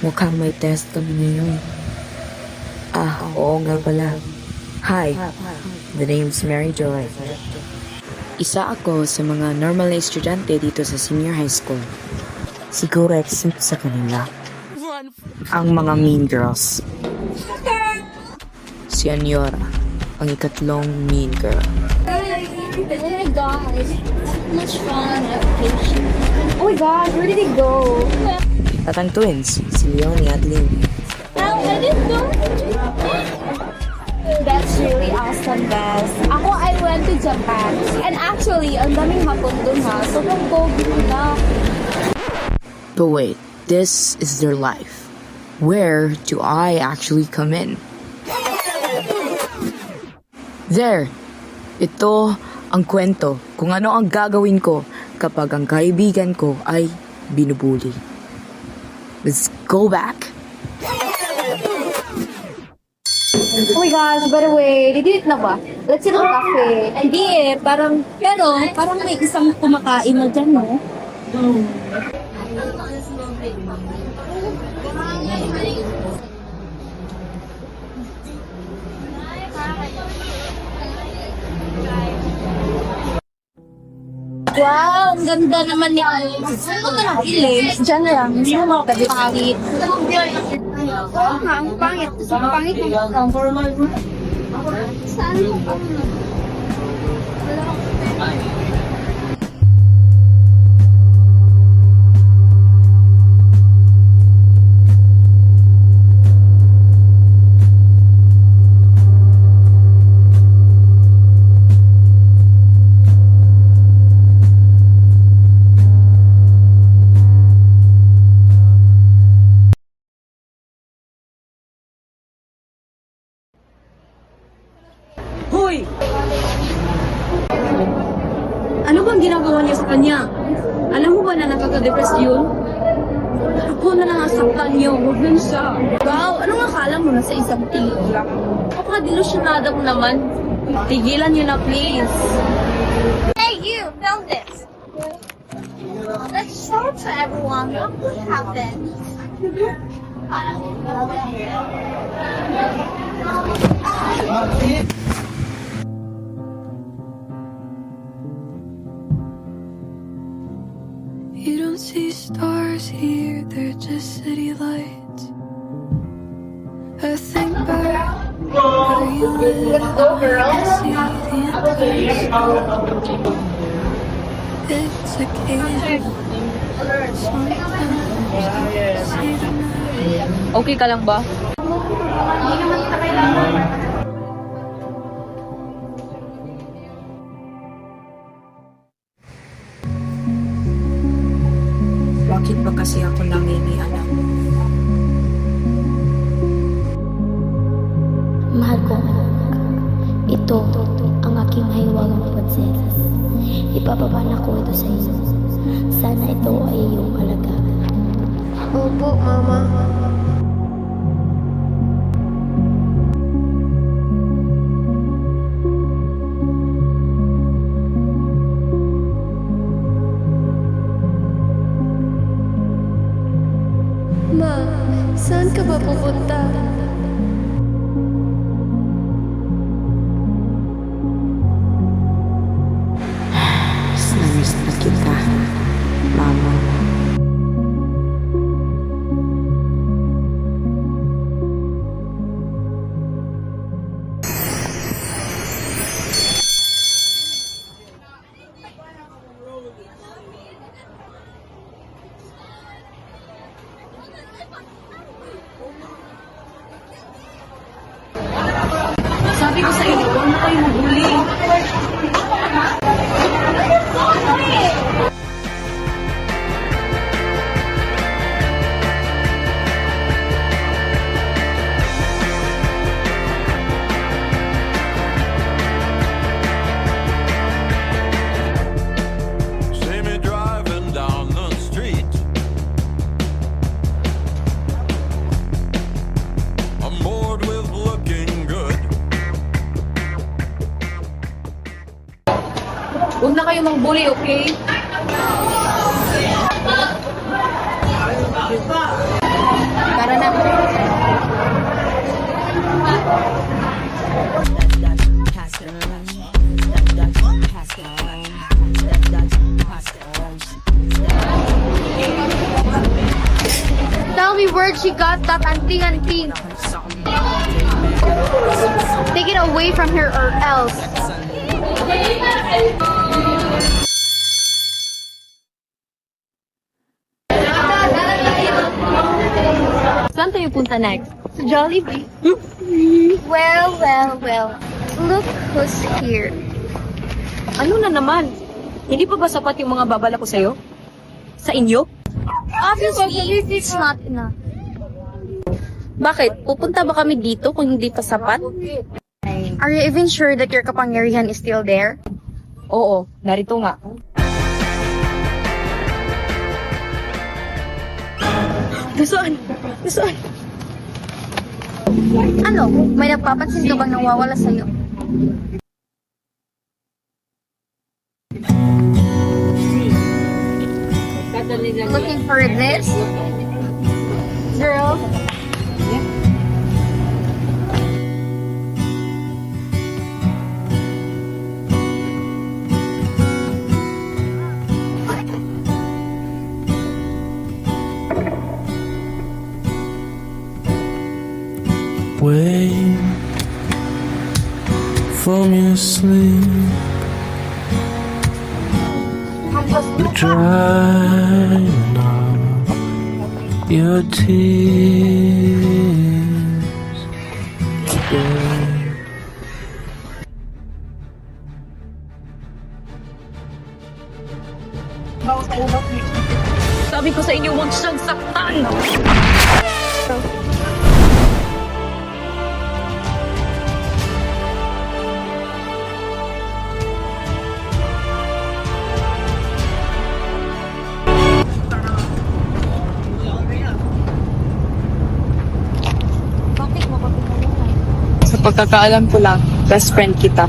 Mukhang may test kami ngayon. Oo nga pala. Hi, the name's Mary Joy. Isa ako sa mga normal na estudyante dito sa senior high school. Siguro except sa kanila. Ang mga mean girls. Si Anyora, ang ikatlong mean girl. Oh my gosh, much fun application. Oh my gosh, where did it go? At ang twins, si Leonie at Lynn. I didn't know. That's really awesome, guys. I went to Japan. And actually, ang daming hapon dun ha. Sobrang pogi na. But wait, this is their life. Where do I actually come in? There! Ito ang kwento kung ano ang gagawin ko kapag ang kaibigan ko ay binubuli. Let's go back! Oh my gosh, by the way, did na ba? Let's sit on cafe. Hindi eh, parang may isang kumakain na dyan, no? Wow, ang ganda naman ni Alice. Ano ka lang, Alice? Diyan na lang. Hindi mo pangit. Ang pangit. Ang pangit mo. Saan mo pa? Hoy! Ano bang ginagawa niya sa kanya? Alam mo ba na nakaka-depress yun? Ako na lang asaktan niyo, huwag na siya. Wow, anong akala mo na sa isang tingin lang? Kapaka-delusionada mo naman. Tigilan niyo na, please. Hey, you! Film this! Let's show it to everyone what happened. You don't see stars here, they're just city lights. I think back where you live, I see the empire. It's a cage. Sometimes I see the night. Okay ka lang ba? Bakit ba kasi ako nangingialam? Mahal kong anak, ito ang aking mahiwagang pagselas. Ipapabana ko ito sa iyo. Sana ito ay iyong alagaan. Opo, Mama. Ma, saan ka ba pupunta? Namiss na kita, Mama. Sabi ko sa inyo, huwag na kayo maghuli. See me driving down the street. I'm bored with looking good. Huwag na kayo mangbuli, okay? word she got that anting-anting. Take it away from her or else. Saan tayo punta next? Sa Jollibee. Well, well, well. Look who's here. Ano na naman? Hindi pa ba sapat yung mga babala ko sa'yo? Sa inyo? Obviously, it's not enough. Bakit? Pupunta ba kami dito kung hindi pa sapat? Are you even sure that your kapangyarihan is still there? Oo, narito nga. Nasaan? Nasaan? Ano? May napapansin ka bang nawawala sa'yo? Looking for this? Girl? Wake from your sleep. You're drying up your tears today. Sabi ko sa inyo, huwag siyang saktan! Sa pagkakaalam ko lang, best friend kita.